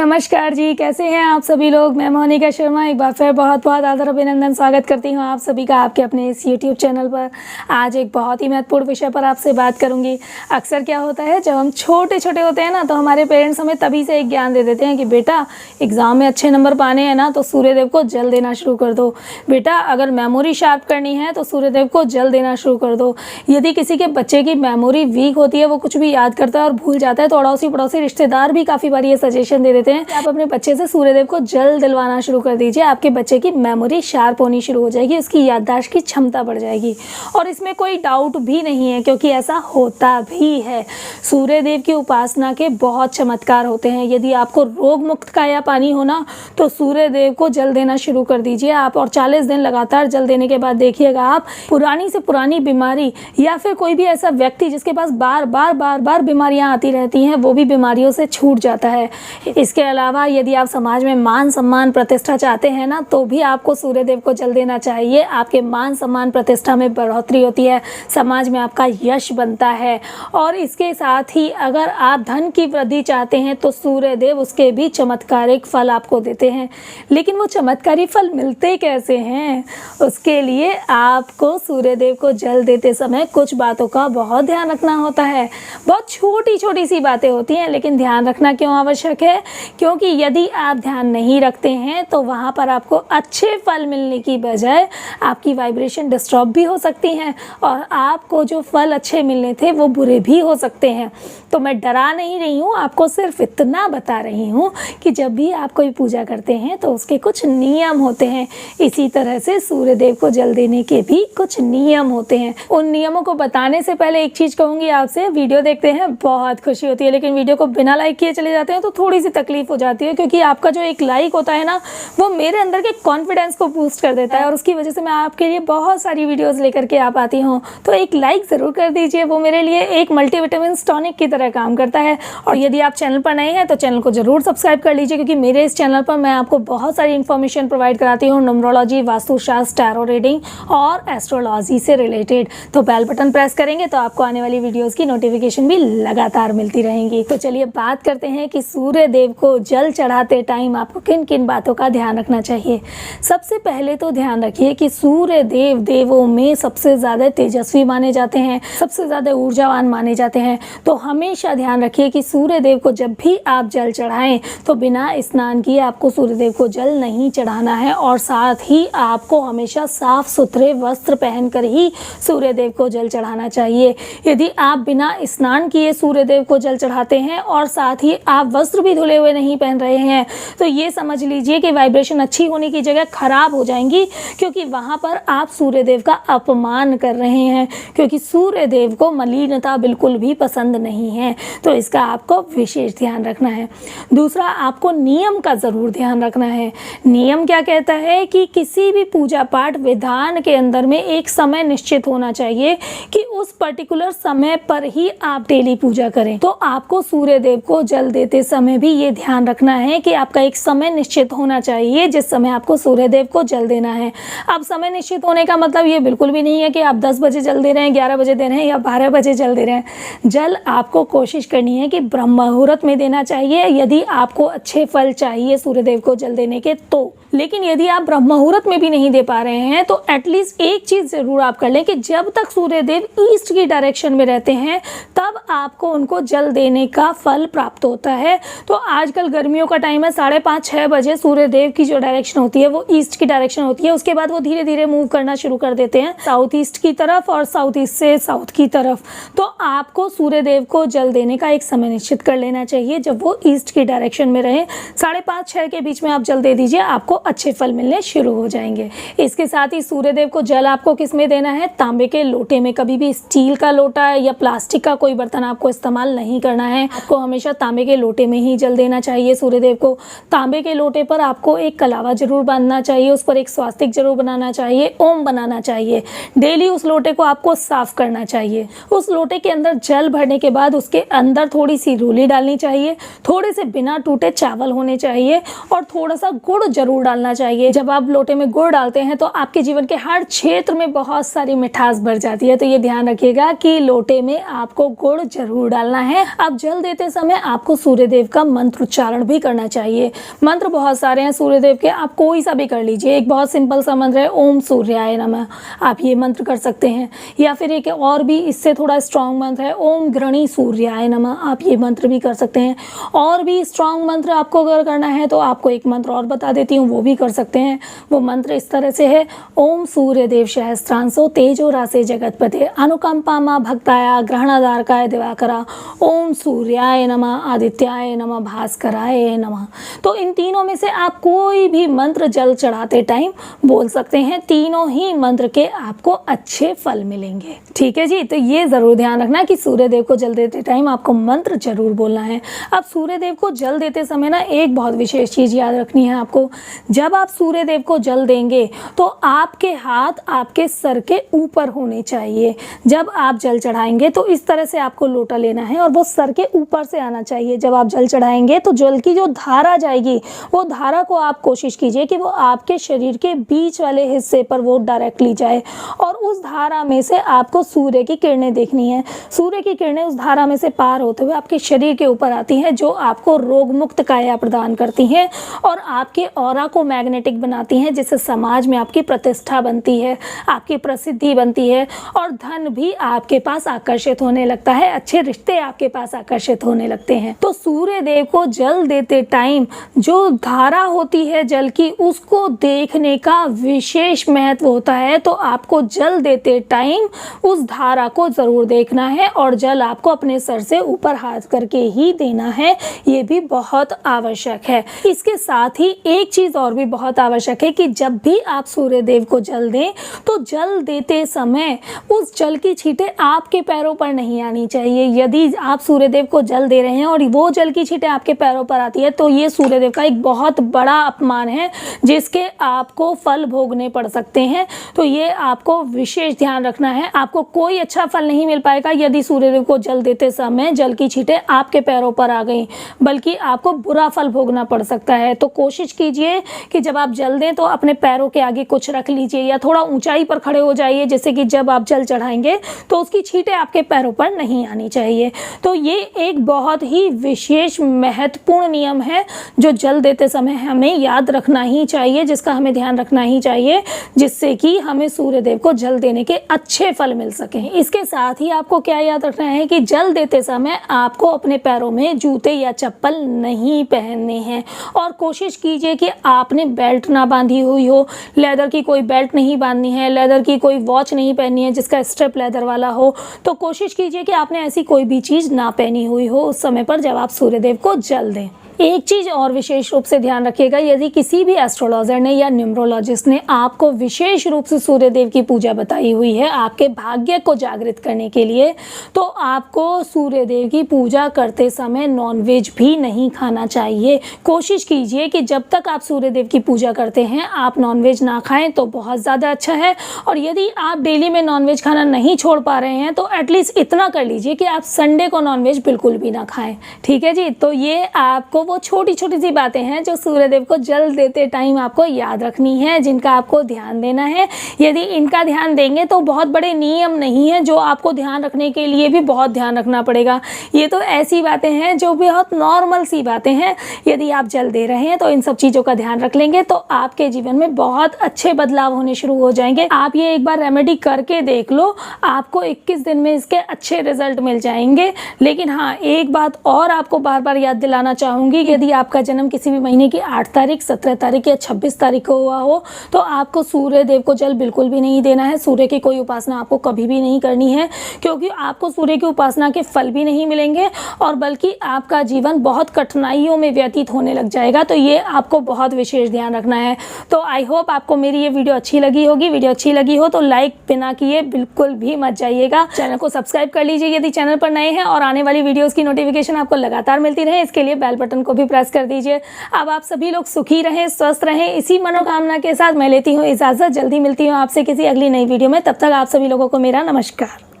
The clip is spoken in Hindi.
नमस्कार जी, कैसे हैं आप सभी लोग। मैं मोनिका शर्मा एक बार फिर बहुत बहुत आदर अभिनंदन स्वागत करती हूं आप सभी का आपके अपने इस YouTube चैनल पर। आज एक बहुत ही महत्वपूर्ण विषय पर आपसे बात करूंगी। अक्सर क्या होता है, जब हम छोटे छोटे होते हैं ना, तो हमारे पेरेंट्स हमें तभी से एक ज्ञान दे देते हैं कि बेटा एग्ज़ाम में अच्छे नंबर पाने हैं ना, तो सूर्यदेव को जल देना शुरू कर दो। बेटा अगर मेमोरी शार्प करनी है तो सूर्यदेव को जल देना शुरू कर दो। यदि किसी के बच्चे की मेमोरी वीक होती है, वो कुछ भी याद करता है और भूल जाता है, तो अड़ोसी पड़ोसी रिश्तेदार भी काफ़ी बार ये सजेशन दे देते हैं कि आप अपने बच्चे से सूर्यदेव को जल दिलवाना शुरू कर दीजिए। आपके बच्चे की मेमोरी शार्प होनी शुरू हो जाएगी, उसकी याददाश्त की क्षमता बढ़ जाएगी। और इसमें कोई डाउट भी नहीं है, क्योंकि ऐसा होता भी है। सूर्यदेव की उपासना के बहुत चमत्कार होते हैं। यदि आपको रोग मुक्त काया पानी हो ना, तो सूर्यदेव को जल देना शुरू कर दीजिए आप, और 40 दिन लगातार जल देने के बाद देखिएगा आप पुरानी से पुरानी बीमारी या फिर कोई भी ऐसा व्यक्ति जिसके पास बार बार बीमारियां आती रहती हैं, वो भी बीमारियों से छूट जाता है। इसके अलावा यदि आप समाज में मान सम्मान प्रतिष्ठा चाहते हैं ना, तो भी आपको सूर्यदेव को जल देना चाहिए। आपके मान सम्मान प्रतिष्ठा में बढ़ोतरी होती है, समाज में आपका यश बनता है। और इसके साथ ही अगर आप धन की वृद्धि चाहते हैं तो सूर्यदेव उसके भी चमत्कारिक फल आपको देते हैं। लेकिन वो चमत्कारी फल मिलते कैसे हैं, उसके लिए आपको सूर्यदेव को जल देते समय कुछ बातों का बहुत ध्यान रखना होता है। बहुत छोटी छोटी सी बातें होती हैं, लेकिन ध्यान रखना क्यों आवश्यक है, क्योंकि यदि आप ध्यान नहीं रखते हैं तो वहाँ पर आपको अच्छे फल मिलने की बजाय आपकी वाइब्रेशन डिस्टर्ब भी हो सकती हैं, और आपको जो फल अच्छे मिलने थे वो बुरे भी हो सकते हैं। तो मैं डरा नहीं रही हूँ, आपको सिर्फ इतना बता रही हूँ कि जब भी आप कोई पूजा करते हैं तो उसके कुछ नियम होते हैं। इसी तरह से सूर्यदेव को जल देने के भी कुछ नियम होते हैं। उन नियमों को बताने से पहले एक चीज़ कहूँगी आपसे, वीडियो देखते हैं बहुत खुशी होती है, लेकिन वीडियो को बिना लाइक किए चले जाते हैं तो थोड़ी सी तकलीफ हो जाती है, क्योंकि आपका जो एक लाइक होता है ना, वो मेरे अंदर के कॉन्फिडेंस को बूस्ट कर देता है, और उसकी वजह से मैं आपके लिए बहुत सारी वीडियोस लेकर के आ पाती हूँ। तो एक लाइक ज़रूर कर दीजिए, वो मेरे लिए एक मल्टीविटामिन टॉनिक की तरह काम करता है। और यदि आप चैनल पर नए हैं तो चैनल को ज़रूर सब्सक्राइब कर लीजिए, क्योंकि मेरे इस चैनल पर मैं आपको बहुत सारी इन्फॉर्मेशन प्रोवाइड कराती हूँ, न्यूमरोलॉजी, वास्तुशास्त्र, टैरो रीडिंग और एस्ट्रोलॉजी से रिलेटेड। तो बेल बटन प्रेस करेंगे तो आपको आने वाली वीडियोज़ की नोटिफिकेशन भी लगातार मिलती रहेंगी। तो चलिए बात करते हैं कि सूर्यदेव को जल चढ़ाते टाइम आपको किन किन बातों का ध्यान रखना चाहिए। सबसे पहले तो ध्यान रखिए कि सूर्यदेव देवों में सबसे ज़्यादा तेजस्वी माने जाते हैं, सबसे ज़्यादा ऊर्जावान माने जाते हैं। तो हमेशा ध्यान रखिए कि सूर्यदेव को जब भी आप जल चढ़ाएं तो बिना स्नान किए आपको सूर्यदेव को जल नहीं चढ़ाना है, और साथ ही आपको हमेशा साफ सुथरे वस्त्र पहनकर ही सूर्यदेव को जल चढ़ाना चाहिए। यदि आप बिना स्नान किए सूर्यदेव को जल चढ़ाते हैं और साथ ही आप वस्त्र भी धुले हुए नहीं पहन रहे हैं, तो ये समझ लीजिए कि वाइब्रेशन अच्छी होने की जगह खराब हो जाएंगी, क्योंकि वहाँ पर आप सूर्यदेव का अपमान कर रहे हैं, क्योंकि सूर्यदेव को मलिनता बिल्कुल भी पसंद नहीं है। तो इसका आपको विशेष ध्यान रखना है। दूसरा, आपको नियम का ज़रूर ध्यान रखना है। नियम क्या कहता है कि किसी भी पूजा पाठ विधान के अंदर में एक समय निश्चित होना चाहिए कि उस पर्टिकुलर समय पर ही आप डेली पूजा करें। तो आपको सूर्यदेव को जल देते समय भी ये ध्यान रखना है कि आपका एक समय निश्चित होना चाहिए जिस समय आपको सूर्यदेव को जल देना है। अब समय निश्चित होने का मतलब ये बिल्कुल भी नहीं है कि आप 10 बजे जल दे रहे हैं, 11 बजे दे रहे हैं या 12 बजे जल दे रहे हैं। जल आपको कोशिश करनी है कि ब्रह्म मुहूर्त में देना चाहिए, यदि आपको अच्छे फल चाहिए सूर्यदेव को जल देने के तो। लेकिन यदि आप ब्रह्म मुहूर्त में भी नहीं दे पा रहे हैं तो एटलीस्ट एक चीज़ ज़रूर आप कर लें कि जब तक सूर्यदेव ईस्ट की डायरेक्शन में रहते हैं तब आपको उनको जल देने का फल प्राप्त होता है। तो आजकल गर्मियों का टाइम है, 5:30-6 बजे सूर्यदेव की जो डायरेक्शन होती है वो ईस्ट की डायरेक्शन होती है। उसके बाद वो धीरे धीरे मूव करना शुरू कर देते हैं साउथ ईस्ट की तरफ और साउथ ईस्ट से साउथ की तरफ। तो आपको सूर्यदेव को जल देने का एक समय निश्चित कर लेना चाहिए जब वो ईस्ट की डायरेक्शन में रहे। 5:30-6 के बीच में आप जल दे दीजिए, आपको अच्छे फल मिलने शुरू हो जाएंगे। इसके साथ ही सूर्यदेव को जल आपको किस में देना है, तांबे के लोटे में। कभी भी स्टील का लोटा या प्लास्टिक का कोई बर्तन आपको इस्तेमाल नहीं करना है, आपको हमेशा तांबे के लोटे में ही जल देना चाहिए सूर्यदेव को। तांबे के लोटे पर आपको एक कलावा जरूर बांधना चाहिए, उस पर एक स्वास्तिक जरूर बनाना चाहिए, ओम बनाना चाहिए। डेली उस लोटे को आपको साफ करना चाहिए। उस लोटे के अंदर जल भरने के बाद उसके अंदर थोड़ी सी रूली डालनी चाहिए, थोड़े से बिना टूटे चावल होने चाहिए और थोड़ा सा गुड़ जरूर डालना चाहिए। जब आप लोटे में गुड़ डालते हैं तो आपके जीवन के हर क्षेत्र में बहुत सारी मिठास भर जाती है। तो ये ध्यान ध्यान रखिएगा कि लोटे में आपको गुड़ जरूर डालना है। अब जल देते समय आपको सूर्यदेव का मंत्र उच्चारण भी करना चाहिए। मंत्र बहुत सारे हैं सूर्यदेव के, आप कोई सा भी कर लीजिए। एक बहुत सिंपल सा मंत्र है ओम सूर्याय नमः, आप ये मंत्र कर सकते हैं। या फिर एक और भी इससे थोड़ा स्ट्रॉन्ग मंत्र है ओम गृणी सूर्याय नमः, आप ये मंत्र भी कर सकते हैं। और भी स्ट्रॉन्ग मंत्र आपको अगर करना है तो आपको एक मंत्र और बता देती हूँ, वो भी कर सकते हैं। वो मंत्र इस तरह से है ओम सूर्यदेव सहस्त्रांशो तेजो रासे जगतपते अनुकंपा मा भक्ताया ग्रहणाधारकाय दिवाकरा ओम सूर्याय नमः आदित्याय नमः भास्कराय नमः। तो इन तीनों में से आप कोई भी मंत्र जल चढ़ाते टाइम बोल सकते हैं। तीनों ही मंत्र के आपको अच्छे फल मिलेंगे। ठीक है जी, तो ये जरूर ध्यान रखना कि सूर्यदेव को जल देते टाइम आपको मंत्र जरूर बोलना है। अब सूर्यदेव को जल देते समय ना एक बहुत विशेष चीज याद रखनी है आपको। जब आप सूर्यदेव को जल देंगे तो आपके हाथ आपके सर के ऊपर होने चाहिए। जब आप जल चढ़ाएंगे तो इस तरह से आपको लोटा लेना है और वो सर के ऊपर से आना चाहिए। जब आप जल चढ़ाएंगे तो जल की जो धारा जाएगी वो धारा को आप कोशिश कीजिए कि वो आपके शरीर के बीच वाले हिस्से पर वो डायरेक्टली जाए और उस धारा में से आपको सूर्य की किरणें देखनी है। सूर्य की किरणें उस धारा में से पार होते हुए आपके शरीर के ऊपर आती हैं, जो आपको रोग मुक्त काया प्रदान करती हैं और आपके ऑरा को मैग्नेटिक बनाती हैं, जिससे समाज में आपकी प्रतिष्ठा बनती है, आपकी प्रसिद्धि बनती है और धन भी आपके पास आकर्षित होने लगता है, अच्छे रिश्ते आपके पास आकर्षित होने लगते हैं। तो सूर्य देव को जल देते टाइम जो धारा होती है जल की, उसको देखने का विशेष महत्व होता है। तो आपको जल देते टाइम उस धारा को जरूर देखना है और जल आपको अपने सर से ऊपर हाथ करके ही देना है, ये भी बहुत आवश्यक है। इसके साथ ही एक चीज और भी बहुत आवश्यक है कि जब भी आप सूर्य देव को जल दें तो जल देते समय उस जल की छींटें आपके पैरों पर नहीं आनी चाहिए। यदि आप सूर्य देव को जल दे रहे हैं और वो जल की छींटें आपके पैरों पर आती है तो ये सूर्य देव का एक बहुत बड़ा अपमान है, जिसके आपको फल भोगने पड़ सकते हैं। तो ये आपको विशेष ध्यान रखना है। आपको कोई अच्छा फल नहीं मिल पाएगा यदि सूर्यदेव को जल देते समय जल की छींटें आपके पैरों पर आ गई, बल्कि आपको बुरा फल भोगना पड़ सकता है। तो कोशिश कीजिए कि जब आप जल दें तो अपने पैरों के आगे कुछ रख लीजिए या थोड़ा ऊंचाई पर खड़े हो जाइए, जिससे कि जब आप जल चढ़ाएंगे तो उसकी छींटें आपके पैरों पर नहीं आनी चाहिए। तो ये एक बहुत ही विशेष महत्वपूर्ण नियम है जो जल देते समय हमें याद रखना ही चाहिए, जिसका हमें ध्यान रखना ही चाहिए, जिससे कि हमें सूर्यदेव को जल देने के अच्छे फल मिल सके। इसके साथ ही आपको क्या याद रखना है कि जल देते समय आपको अपने पैरों में जूते या चप्पल नहीं पहनने हैं और कोशिश कीजिए कि आपने बेल्ट ना बांधी हुई हो, लेदर की कोई बेल्ट नहीं बांधनी है, लेदर की कोई वॉच नहीं पहननी है जिसका स्ट्रिप लेदर वाला हो। तो कोशिश कीजिए कि आपने ऐसी कोई भी चीज़ ना पहनी हुई हो उस समय पर जब आप सूर्यदेव को जल दें। एक चीज़ और विशेष रूप से ध्यान रखिएगा, यदि किसी भी एस्ट्रोलॉजर ने या न्यूमरोलॉजिस्ट ने आपको विशेष रूप से सूर्यदेव की पूजा बताई हुई है आपके भाग्य को जागृत करने के लिए, तो आपको सूर्यदेव की पूजा करते समय नॉनवेज भी नहीं खाना चाहिए। कोशिश कीजिए कि जब तक आप सूर्यदेव की पूजा करते हैं आप नॉनवेज ना खाएं तो बहुत ज़्यादा अच्छा है। और यदि आप डेली में नॉनवेज खाना नहीं छोड़ पा रहे हैं तो एटलीस्ट इतना कर लीजिए कि आप संडे को नॉनवेज बिल्कुल भी ना खाएं। ठीक है जी, तो ये आपको वो छोटी छोटी सी बातें हैं जो सूर्यदेव को जल देते टाइम आपको याद रखनी है, जिनका आपको ध्यान देना है। यदि इनका ध्यान देंगे तो बहुत बड़े नियम नहीं है जो आपको ध्यान रखने के लिए भी बहुत ध्यान रखना पड़ेगा। ये तो ऐसी बातें हैं जो बहुत नॉर्मल सी बातें हैं। यदि आप जल दे रहे हैं तो इन सब चीज़ों का ध्यान रख लेंगे तो आपके जीवन में बहुत अच्छे बदलाव होने शुरू हो जाएंगे। आप ये एक बार रेमेडी करके देख लो, आपको 21 दिन में इसके अच्छे रिजल्ट मिल जाएंगे। लेकिन हाँ, एक बात और आपको बार बार याद दिलाना चाहूँगी, यदि आपका जन्म किसी भी महीने की 8 तारीख, 17 तारीख या 26 तारीख को हुआ हो तो आपको सूर्य देव को जल बिल्कुल भी नहीं देना है। सूर्य की कोई उपासना आपको कभी भी नहीं करनी है, क्योंकि आपको सूर्य की उपासना के फल भी नहीं मिलेंगे और बल्कि आपका जीवन बहुत कठिनाइयों में व्यतीत होने लग जाएगा। तो ये आपको बहुत विशेष ध्यान रखना है। तो आई होप आपको मेरी ये वीडियो अच्छी लगी होगी। वीडियो अच्छी लगी हो तो लाइक बिना किए बिल्कुल भी मत जाइएगा। चैनल को सब्सक्राइब कर लीजिए यदि चैनल पर नए हैं, और आने वाली वीडियोज़ की नोटिफिकेशन आपको लगातार मिलती रहे इसके लिए बेल बटन को भी प्रेस कर दीजिए। अब आप सभी लोग सुखी रहें, स्वस्थ रहें, इसी मनोकामना के साथ मैं लेती हूँ इजाज़त। जल्दी मिलती हूँ आपसे किसी अगली नई वीडियो में। तब तक आप सभी लोगों को मेरा नमस्कार।